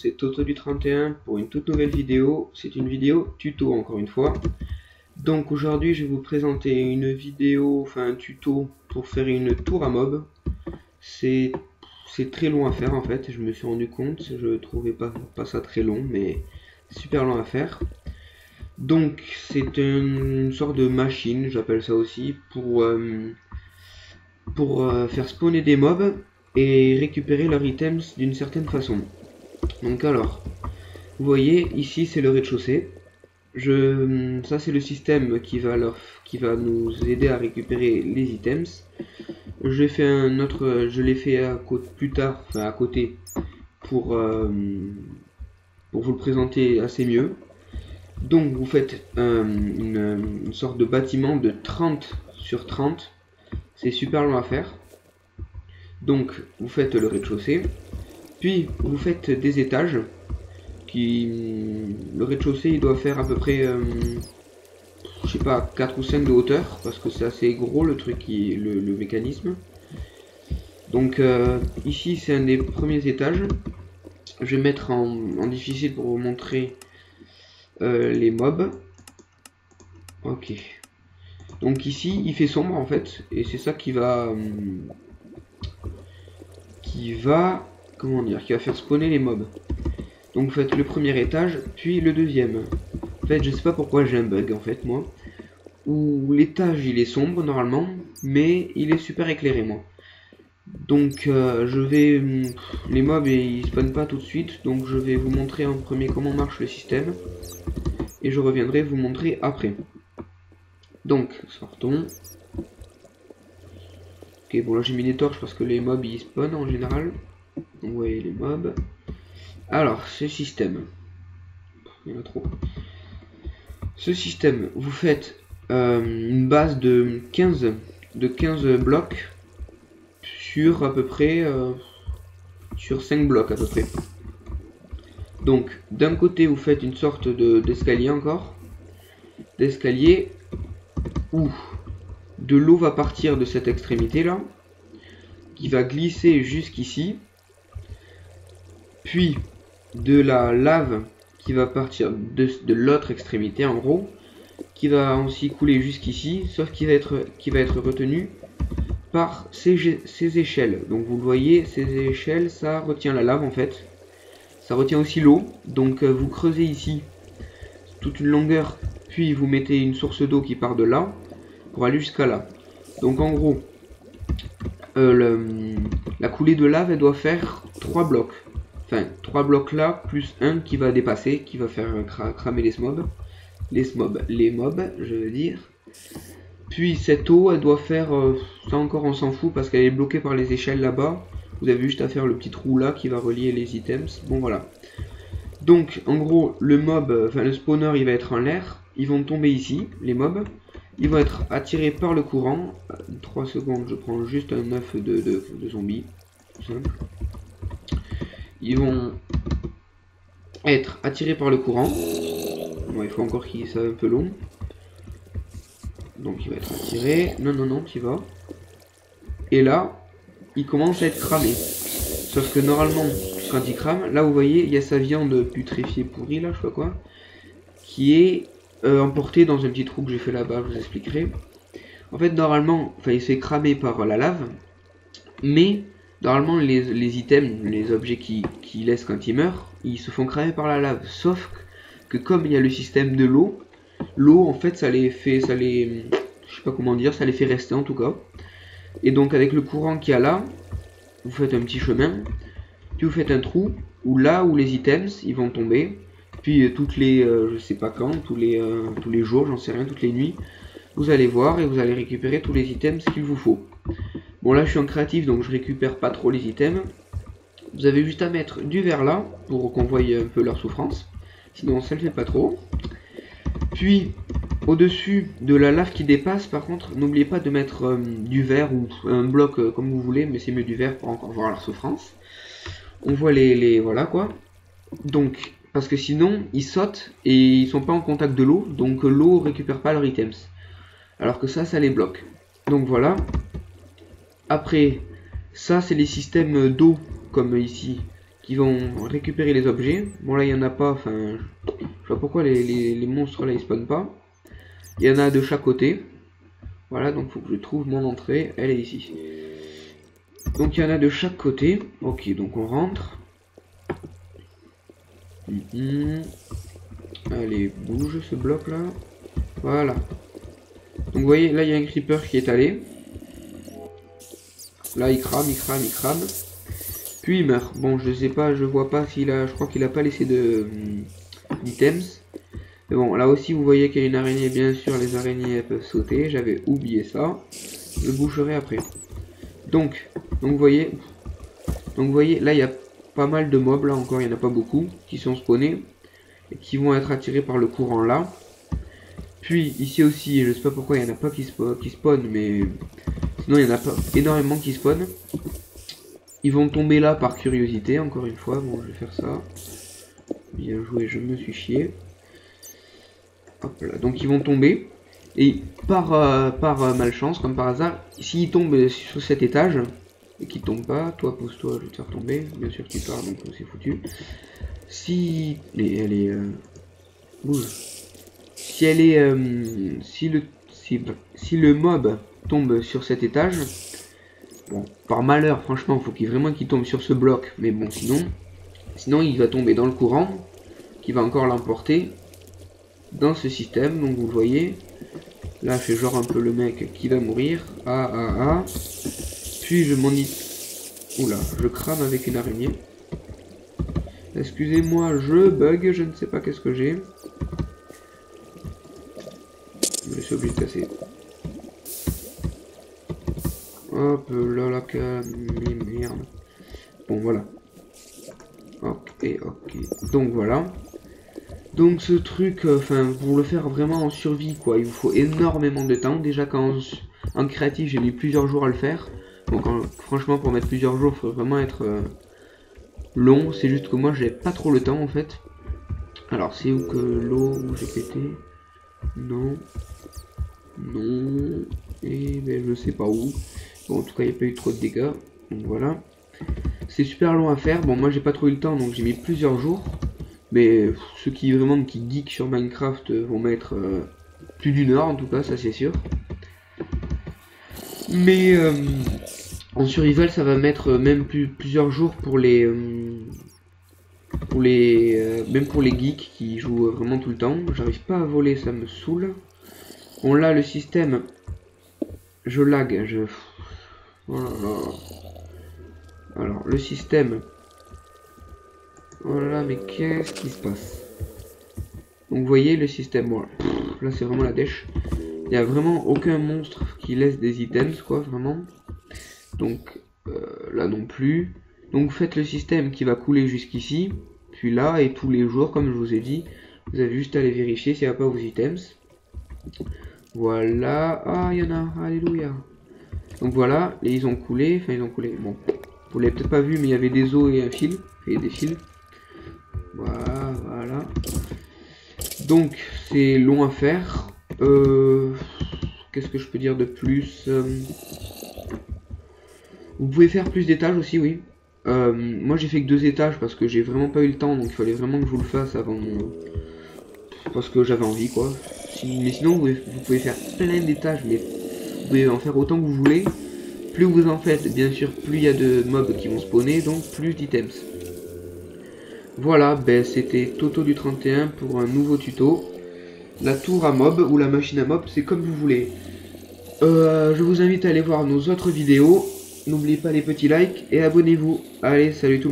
c'est Toto du 31 pour une toute nouvelle vidéo. C'est une vidéo tuto encore une fois. Donc aujourd'hui je vais vous présenter une vidéo, enfin un tuto pour faire une tour à mob. C'est très long à faire en fait, je me suis rendu compte, je trouvais pas ça très long mais super long à faire. Donc c'est une sorte de machine, j'appelle ça aussi, pour faire spawner des mobs et récupérer leurs items d'une certaine façon. Donc alors, vous voyez ici c'est le rez-de-chaussée. Ça c'est le système qui va nous aider à récupérer les items. Je l'ai fait plus tard, enfin à côté, pour vous le présenter assez mieux. Donc vous faites une sorte de bâtiment de 30 sur 30. C'est super long à faire. Donc vous faites le rez-de-chaussée, puis vous faites des étages. Le rez-de-chaussée il doit faire à peu près je sais pas 4 ou 5 de hauteur parce que c'est assez gros le truc le mécanisme. Donc ici c'est un des premiers étages. Je vais mettre en difficile pour vous montrer les mobs. Ok. Donc ici il fait sombre en fait et c'est ça qui va comment dire, qui va faire spawner les mobs. Donc vous faites le premier étage puis le deuxième. En fait je sais pas pourquoi j'ai un bug en fait moi, où l'étage il est sombre normalement mais il est super éclairé moi. Donc les mobs ils spawnent pas tout de suite, donc je vais vous montrer en premier comment marche le système et je reviendrai vous montrer après. Donc sortons. Ok, bon là j'ai mis des torches parce que les mobs ils spawnent en général. Vous voyez les mobs. Alors ce système, il y en a trop. Ce système, vous faites une base de 15 blocs sur à peu près sur 5 blocs à peu près. Donc d'un côté vous faites une sorte d'escalier encore, d'escalier où de l'eau va partir de cette extrémité là, qui va glisser jusqu'ici, puis de la lave qui va partir de l'autre extrémité en gros, qui va aussi couler jusqu'ici, sauf qui va être retenu par ces échelles. Donc vous le voyez, ces échelles ça retient la lave en fait, ça retient aussi l'eau. Donc vous creusez ici toute une longueur, puis vous mettez une source d'eau qui part de là pour aller jusqu'à là. Donc en gros la coulée de lave elle doit faire 3 blocs. Enfin 3 blocs là plus un qui va dépasser, qui va faire cramer les mobs, je veux dire. Puis cette eau elle doit faire ça encore on s'en fout parce qu'elle est bloquée par les échelles là-bas. Vous avez juste à faire le petit trou là qui va relier les items. Bon voilà. Donc en gros le spawner il va être en l'air. Ils vont tomber ici, les mobs. Ils vont être attirés par le courant. 3 secondes, je prends juste un œuf de zombies. Tout simple. Ils vont être attirés par le courant. Bon, il faut encore qu'il soit un peu long. Donc il va être attiré. Non, tu vas. Et là, il commence à être cramé. Sauf que normalement, quand il crame, là vous voyez, il y a sa viande putréfiée pourrie, là, je sais pas quoi, qui est emportée dans un petit trou que j'ai fait là-bas, je vous expliquerai. En fait, normalement, il se fait cramer par la lave, mais normalement, les items, les objets qui laissent quand ils meurent, ils se font cramer par la lave. Sauf que comme il y a le système de l'eau en fait, ça les fait rester en tout cas. Et donc avec le courant qu'il y a là, vous faites un petit chemin, puis vous faites un trou où les items ils vont tomber. Puis toutes les je sais pas quand, tous les jours, j'en sais rien, toutes les nuits, vous allez voir et vous allez récupérer tous les items qu'il vous faut. Bon là je suis en créatif donc je récupère pas trop les items. Vous avez juste à mettre du verre là pour qu'on voie un peu leur souffrance. Sinon ça le fait pas trop. Puis au-dessus de la lave qui dépasse, par contre, n'oubliez pas de mettre du verre ou un bloc comme vous voulez, mais c'est mieux du verre pour encore voir leur souffrance. On voit voilà quoi. Donc, parce que sinon, ils sautent et ils sont pas en contact de l'eau, donc l'eau récupère pas leurs items. Alors que ça les bloque. Donc voilà. Après, ça c'est les systèmes d'eau, comme ici. qui vont récupérer les objets. Bon là il y en a pas, enfin je sais pas pourquoi les monstres là ils spawnent pas. Il y en a de chaque côté. Voilà, donc faut que je trouve mon entrée, elle est ici. Donc il y en a de chaque côté. Ok, donc on rentre. Allez, bouge ce bloc là. Voilà. Donc vous voyez, là il y a un creeper qui est allé. Là il crame, il crame, il crame. Puis il meurt. Bon, je sais pas, je vois pas s'il a... Je crois qu'il a pas laissé de d'items. Mais bon, là aussi vous voyez qu'il y a une araignée, bien sûr, les araignées elles peuvent sauter. J'avais oublié ça. Je le boucherai après. Donc vous voyez... là il y a pas mal de mobs, là encore, il n'y en a pas beaucoup, qui sont spawnés. Et qui vont être attirés par le courant là. Puis ici aussi, je sais pas pourquoi il n'y en a pas qui spawnent, mais... Sinon il y en a pas énormément qui spawnent. Ils vont tomber là par curiosité, encore une fois. Bon, je vais faire ça. Bien joué, je me suis chié. Hop là, donc ils vont tomber. Et par malchance, comme par hasard, s'ils tombent sur cet étage, et qu'ils tombent pas, toi pousse-toi, je vais te faire tomber. Bien sûr tu pars, donc c'est foutu. Si... Mais elle est... Bouge. Si elle est... Si le mob tombe sur cet étage... Bon, par malheur, franchement, faut vraiment qu'il tombe sur ce bloc. Mais bon, sinon il va tomber dans le courant, qui va encore l'emporter dans ce système. Donc vous le voyez, là, je fais genre un peu le mec qui va mourir. Puis je m'en dis... Oula, je crame avec une araignée. Excusez-moi, je bug, je ne sais pas qu'est-ce que j'ai. Je suis obligé de casser. Hop là, la merde. Bon, voilà. Ok. Donc voilà. Donc ce truc, enfin, pour le faire vraiment en survie, quoi, il vous faut énormément de temps. Déjà en créatif, j'ai mis plusieurs jours à le faire. Donc franchement, pour mettre plusieurs jours, il faut vraiment être long. C'est juste que moi, j'ai pas trop le temps en fait. Alors, c'est où que l'eau où j'ai pété? Non. Et ben, je sais pas où. Bon, en tout cas, il n'y a pas eu trop de dégâts. Donc voilà. C'est super long à faire. Bon, moi, j'ai pas trop eu le temps, donc j'ai mis plusieurs jours. Mais ceux qui geek sur Minecraft vont mettre plus d'1 heure, en tout cas, ça c'est sûr. Mais en survival, ça va mettre même plusieurs jours pour les... même pour les geeks qui jouent vraiment tout le temps. J'arrive pas à voler, ça me saoule. Bon, là, le système... Je lag, Voilà. Alors, le système... Voilà, mais qu'est-ce qui se passe? Donc, vous voyez, le système... Voilà. Là, c'est vraiment la dèche. Il n'y a vraiment aucun monstre qui laisse des items, quoi, vraiment. Donc, là non plus. Donc, faites le système qui va couler jusqu'ici. Puis là, et tous les jours, comme je vous ai dit, vous avez juste à aller vérifier s'il n'y a pas vos items. Voilà. Ah, il y en a. Alléluia. Donc voilà, et ils ont coulé. Enfin, ils ont coulé. Bon, vous l'avez peut-être pas vu, mais il y avait des os et un fil. Et des fils. Voilà. Donc, c'est long à faire. Qu'est-ce que je peux dire de plus? Vous pouvez faire plus d'étages aussi, oui. Moi, j'ai fait que 2 étages parce que j'ai vraiment pas eu le temps. Donc, il fallait vraiment que je vous le fasse avant... Parce que j'avais envie, quoi. Mais sinon, vous pouvez faire plein d'étages, mais vous pouvez en faire autant que vous voulez. Plus vous en faites, bien sûr, plus il y a de mobs qui vont spawner, donc plus d'items. Voilà, ben c'était Toto du 31 pour un nouveau tuto. La tour à mob ou la machine à mob, c'est comme vous voulez. Je vous invite à aller voir nos autres vidéos. N'oubliez pas les petits likes et abonnez-vous. Allez, salut tout le monde.